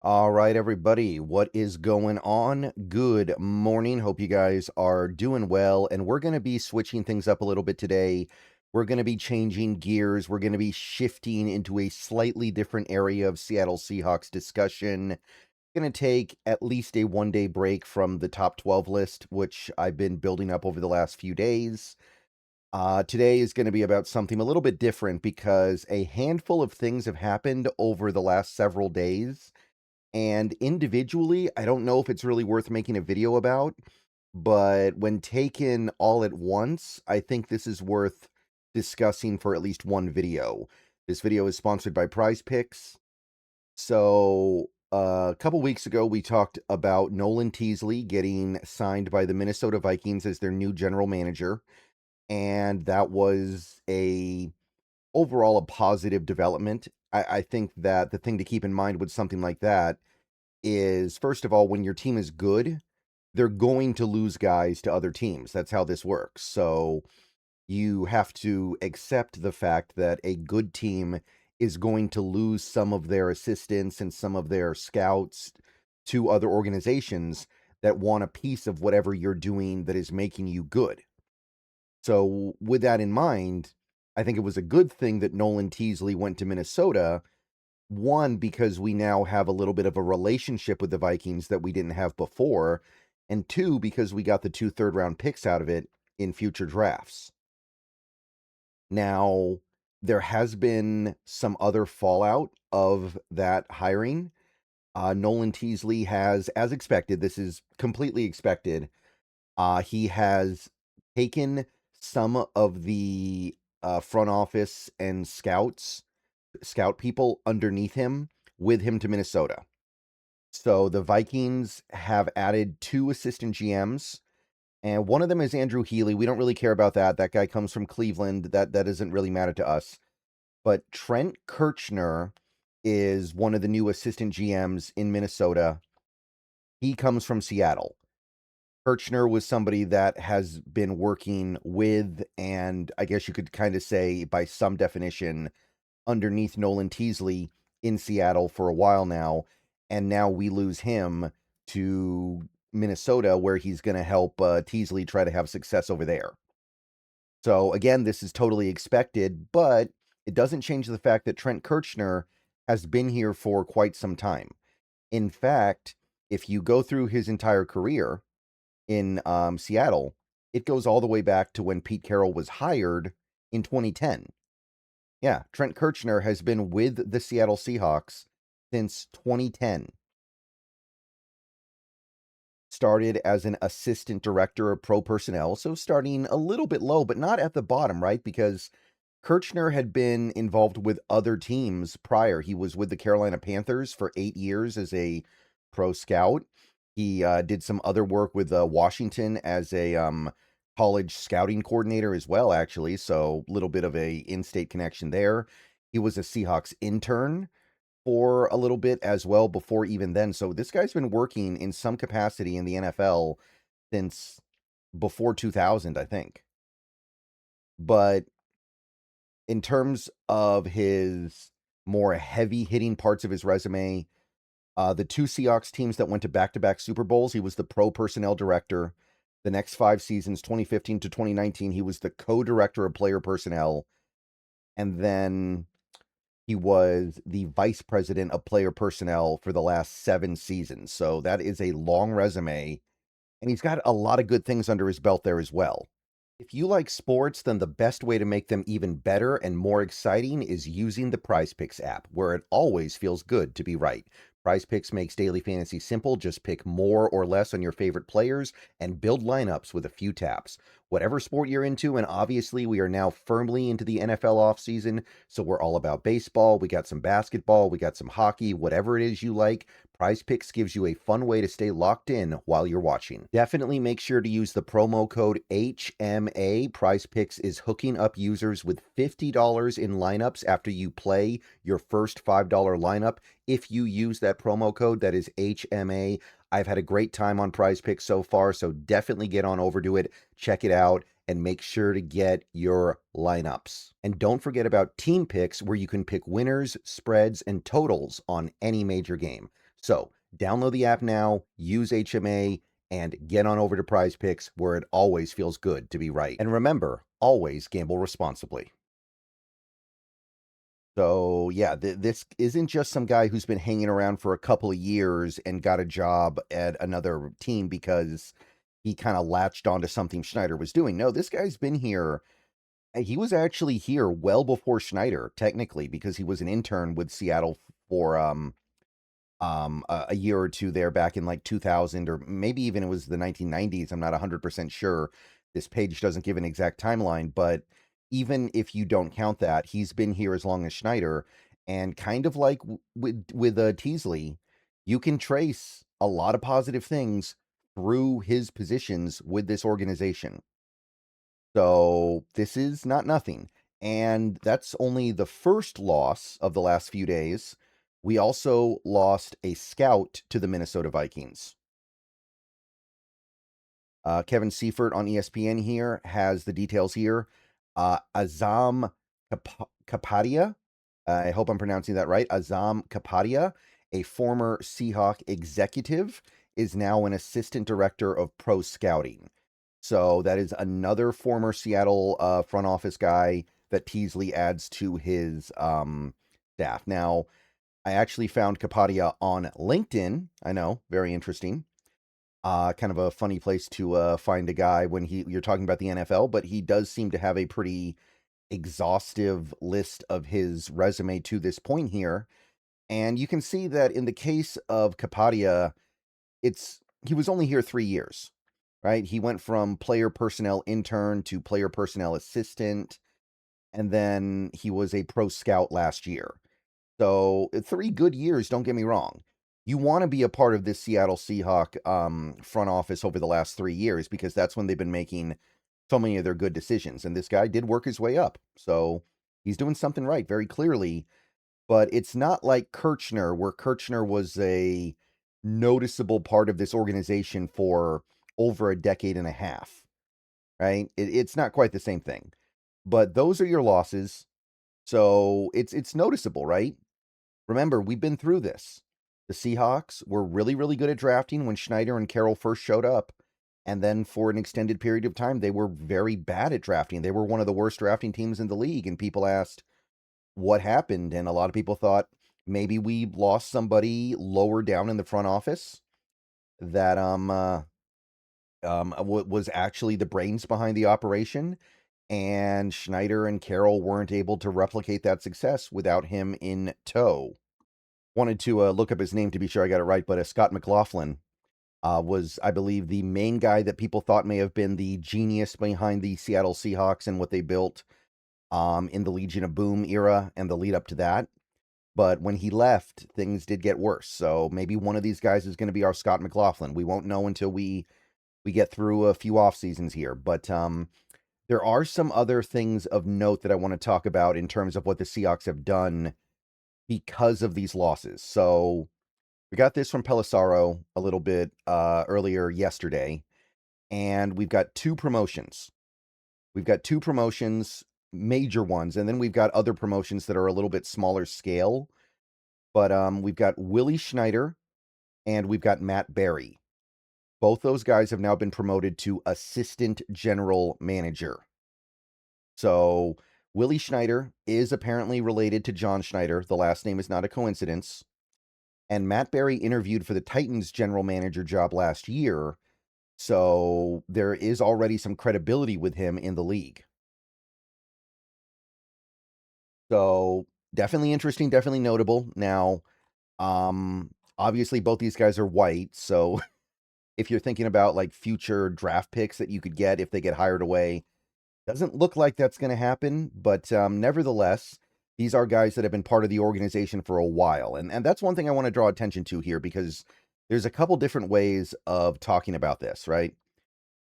All right, everybody, what is going on? Good morning. Hope you guys are doing well. And we're going to be switching things up a little bit today. We're going to be changing gears. We're going to be shifting into a slightly different area of Seattle Seahawks discussion. Going to take at least a one-day break from the top 12 list, which I've been building up over the last few days. Today is going to be about something a little bit different because a handful of things have happened over the last several days. And individually, I don't know if it's really worth making a video about, but when taken all at once, I think this is worth discussing for at least one video. This video is sponsored by Prize Picks. So, a couple weeks ago, we talked about Nolan Teasley getting signed by the Minnesota Vikings as their new general manager, and that was overall a positive development. I think that the thing to keep in mind with something like that is, first of all, when your team is good, they're going to lose guys to other teams. That's how this works. So you have to accept the fact that a good team is going to lose some of their assistants and some of their scouts to other organizations that want a piece of whatever you're doing that is making you good. So with that in mind, I think it was a good thing that Nolan Teasley went to Minnesota. One, because we now have a little bit of a relationship with the Vikings that we didn't have before. And two, because we got the 2 third-round picks out of it in future drafts. Now, there has been some other fallout of that hiring. Nolan Teasley has, as expected, this is completely expected, he has taken some of the front office and scout people underneath him with him to Minnesota. So the Vikings have added 2 assistant GMs, and one of them is Andrew Healy. We don't really care about that. That guy comes from Cleveland. That doesn't really matter to us. But Trent Kirchner is one of the new assistant GMs in Minnesota. He comes from Seattle. Kirchner was somebody that has been working with, and I guess you could kind of say by some definition, underneath Nolan Teasley in Seattle for a while now, and now we lose him to Minnesota, where he's going to help Teasley try to have success over there. So again, this is totally expected, but it doesn't change the fact that Trent Kirchner has been here for quite some time. In fact, if you go through his entire career in Seattle, it goes all the way back to when Pete Carroll was hired in 2010. Yeah, Trent Kirchner has been with the Seattle Seahawks since 2010. Started as an assistant director of pro personnel, so starting a little bit low, but not at the bottom, right? Because Kirchner had been involved with other teams prior. He was with the Carolina Panthers for 8 years as a pro scout. He did some other work with Washington as a college scouting coordinator as well, actually. So a little bit of a in-state connection there. He was a Seahawks intern for a little bit as well before even then. So this guy's been working in some capacity in the NFL since before 2000, I think. But in terms of his more heavy-hitting parts of his resume, the 2 Seahawks teams that went to back-to-back Super Bowls, he was the pro personnel director. The next 5 seasons, 2015 to 2019, he was the co-director of player personnel. And then he was the vice president of player personnel for the last 7 seasons. So that is a long resume. And he's got a lot of good things under his belt there as well. If you like sports, then the best way to make them even better and more exciting is using the Prize Picks app, where it always feels good to be right. Prize Picks makes daily fantasy simple. Just pick more or less on your favorite players and build lineups with a few taps. Whatever sport you're into, and obviously we are now firmly into the NFL offseason, so we're all about baseball. We got some basketball, we got some hockey, whatever it is you like. Prize Picks gives you a fun way to stay locked in while you're watching. Definitely make sure to use the promo code HMA. Prize Picks is hooking up users with $50 in lineups after you play your first $5 lineup. If you use that promo code, that is HMA. I've had a great time on Prize Picks so far, so definitely get on over to it, check it out, and make sure to get your lineups. And don't forget about team picks, where you can pick winners, spreads, and totals on any major game. So download the app now, use HMA, and get on over to Prize Picks, where it always feels good to be right. And remember, always gamble responsibly. So yeah, this isn't just some guy who's been hanging around for a couple of years and got a job at another team because he kind of latched onto something Schneider was doing. No, this guy's been here. He was actually here well before Schneider, technically, because he was an intern with Seattle for a year or two there back in like 2000, or maybe even it was the 1990s. I'm not 100% sure. This page doesn't give an exact timeline, but even if you don't count that, he's been here as long as Schneider. And kind of like with Teasley, you can trace a lot of positive things through his positions with this organization. So this is not nothing. And that's only the first loss of the last few days. We also lost a scout to the Minnesota Vikings. Kevin Seifert on ESPN here has the details here. Azam Kapadia, I hope I'm pronouncing that right. Azam Kapadia, a former Seahawk executive, is now an assistant director of pro scouting. So that is another former Seattle front office guy that Teasley adds to his staff. Now, I actually found Kapadia on LinkedIn. I know, very interesting. Kind of a funny place to find a guy when you're talking about the NFL, but he does seem to have a pretty exhaustive list of his resume to this point here. And you can see that in the case of Kapadia, he was only here 3 years, right? He went from player personnel intern to player personnel assistant, and then he was a pro scout last year. So 3 good years, don't get me wrong. You want to be a part of this Seattle Seahawk front office over the last 3 years, because that's when they've been making so many of their good decisions. And this guy did work his way up. So he's doing something right, very clearly. But it's not like Kirchner, where Kirchner was a noticeable part of this organization for over a decade and a half, right? It's not quite the same thing. But those are your losses. So it's noticeable, right? Remember, we've been through this. The Seahawks were really, really good at drafting when Schneider and Carroll first showed up. And then for an extended period of time, they were very bad at drafting. They were one of the worst drafting teams in the league. And people asked what happened. And a lot of people thought maybe we lost somebody lower down in the front office that was actually the brains behind the operation. And Schneider and Carroll weren't able to replicate that success without him in tow. Wanted to look up his name to be sure I got it right, but Scott McLaughlin was, I believe, the main guy that people thought may have been the genius behind the Seattle Seahawks and what they built in the Legion of Boom era and the lead up to that. But when he left, things did get worse. So maybe one of these guys is going to be our Scott McLaughlin. We won't know until we get through a few off seasons here. But there are some other things of note that I want to talk about in terms of what the Seahawks have done because of these losses. So we got this from Pelissaro a little bit earlier yesterday, and we've got 2 promotions. We've got 2 promotions, major ones, and then we've got other promotions that are a little bit smaller scale. But we've got Willie Schneider and we've got Matt Berry. Both those guys have now been promoted to assistant general manager. So Willie Schneider is apparently related to John Schneider. The last name is not a coincidence. And Matt Berry interviewed for the Titans general manager job last year. So there is already some credibility with him in the league. So definitely interesting, definitely notable. Now, obviously both these guys are white. So if you're thinking about like future draft picks that you could get if they get hired away, doesn't look like that's going to happen. But nevertheless, these are guys that have been part of the organization for a while. And that's one thing I want to draw attention to here, because there's a couple different ways of talking about this, right?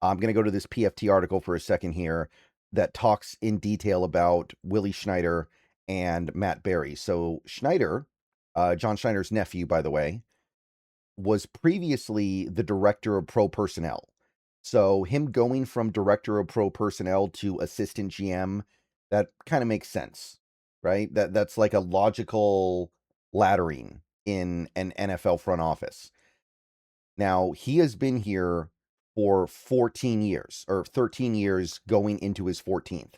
I'm going to go to this PFT article for a second here that talks in detail about Willie Schneider and Matt Berry. So Schneider, John Schneider's nephew, by the way, was previously the director of pro personnel. So him going from director of pro personnel to assistant GM, that kind of makes sense, right? That's like a logical laddering in an NFL front office. Now, he has been here for 14 years or 13 years going into his 14th.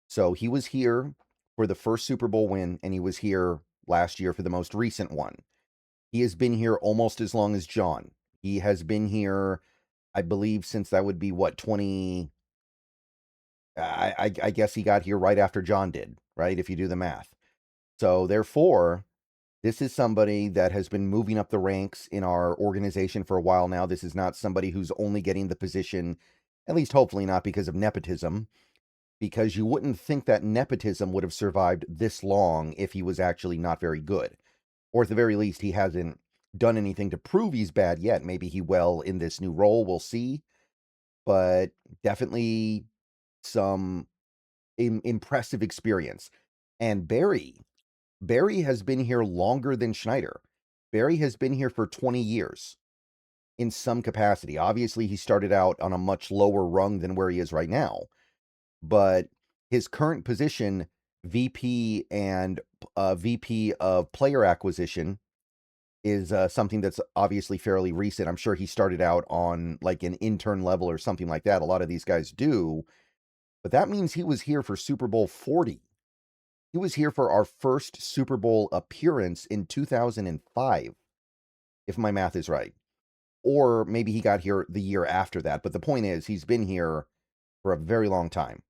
So he was here for the first Super Bowl win, and he was here last year for the most recent one. He has been here almost as long as John. He has been here, I believe, since that would be what, 20. I guess he got here right after John did, right? If you do the math. So therefore, this is somebody that has been moving up the ranks in our organization for a while now. This is not somebody who's only getting the position, at least hopefully not because of nepotism, because you wouldn't think that nepotism would have survived this long if he was actually not very good. Or at the very least, he hasn't done anything to prove he's bad yet. Maybe he will in this new role. We'll see. But definitely some impressive experience. And Barry has been here longer than Schneider. Barry has been here for 20 years in some capacity. Obviously, he started out on a much lower rung than where he is right now. But his current position, VP and VP of player acquisition, is something that's obviously fairly recent. I'm sure he started out on like an intern level or something like that. A lot of these guys do. But that means he was here for Super Bowl 40. He was here for our first Super Bowl appearance in 2005, if my math is right. Or maybe he got here the year after that. But the point is, he's been here for a very long time.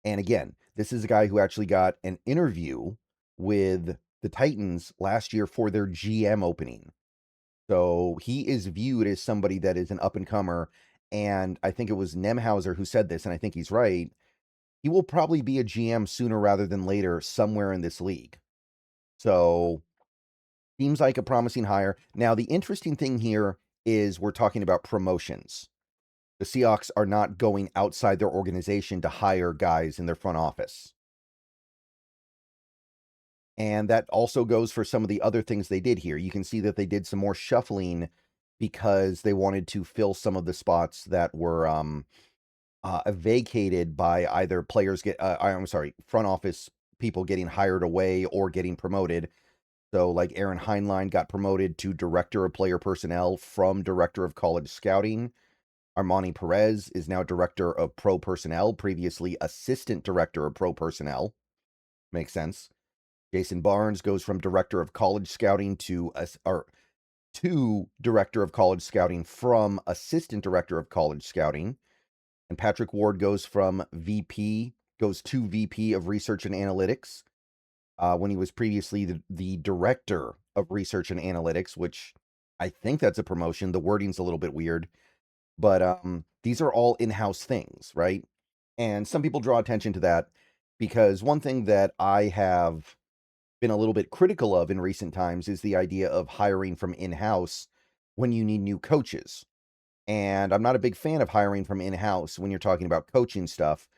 And again, this is a guy who actually got an interview with the Titans last year for their GM opening. So he is viewed as somebody that is an up-and-comer. And I think it was Nemhauser who said this, and I think he's right. He will probably be a GM sooner rather than later somewhere in this league. So seems like a promising hire. Now, the interesting thing here is we're talking about promotions. The Seahawks are not going outside their organization to hire guys in their front office. And that also goes for some of the other things they did here. You can see that they did some more shuffling because they wanted to fill some of the spots that were vacated by either front office people getting hired away or getting promoted. So like Aaron Heinlein got promoted to director of player personnel from director of college scouting. Armani Perez is now director of pro personnel, previously assistant director of pro personnel. Makes sense. Jason Barnes goes from director of college scouting to director of college scouting from assistant director of college scouting. And Patrick Ward goes to VP of research and analytics when he was previously the director of research and analytics, which I think that's a promotion. The wording's a little bit weird, but these are all in-house things, right? And some people draw attention to that because one thing that I have been a little bit critical of in recent times is the idea of hiring from in-house when you need new coaches. And I'm not a big fan of hiring from in-house when you're talking about coaching stuff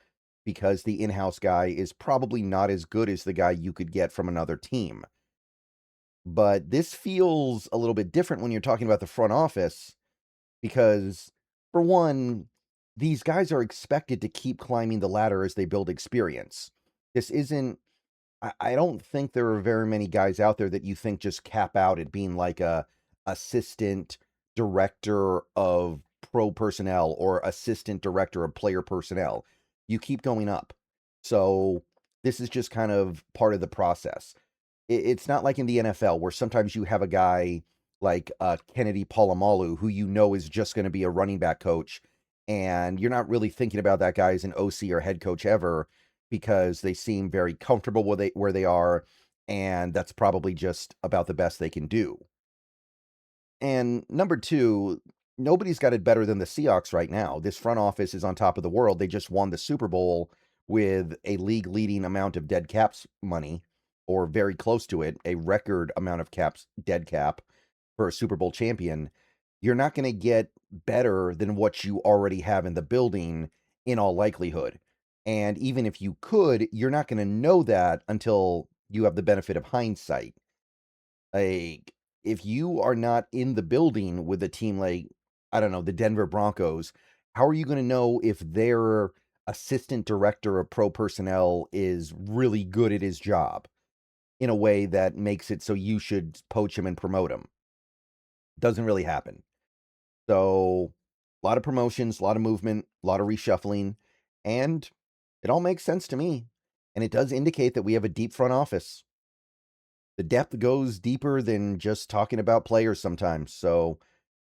because the in-house guy is probably not as good as the guy you could get from another team. But this feels a little bit different when you're talking about the front office because, for one, these guys are expected to keep climbing the ladder as they build experience. This isn't I don't think there are very many guys out there that you think just cap out at being like a assistant director of pro personnel or assistant director of player personnel. You keep going up. So this is just kind of part of the process. It's not like in the NFL where sometimes you have a guy like Kennedy Palomalu who you know is just going to be a running back coach, and you're not really thinking about that guy as an OC or head coach ever because they seem very comfortable where they are, and that's probably just about the best they can do. And number two, nobody's got it better than the Seahawks right now. This front office is on top of the world. They just won the Super Bowl with a league-leading amount of dead caps money, or very close to it, a record amount of dead cap for a Super Bowl champion. You're not going to get better than what you already have in the building in all likelihood. And even if you could, you're not going to know that until you have the benefit of hindsight. Like, if you are not in the building with a team like I don't know, the Denver Broncos, how are you going to know if their assistant director of pro personnel is really good at his job in a way that makes it so you should poach him and promote him? Doesn't really happen. So, a lot of promotions, a lot of movement, a lot of reshuffling, and it all makes sense to me. And it does indicate that we have a deep front office. The depth goes deeper than just talking about players sometimes. So,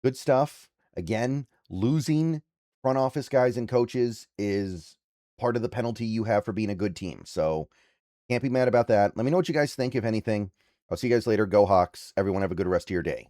good stuff. Again, losing front office guys and coaches is part of the penalty you have for being a good team. So, can't be mad about that. Let me know what you guys think, if anything. I'll see you guys later. Go Hawks. Everyone have a good rest of your day.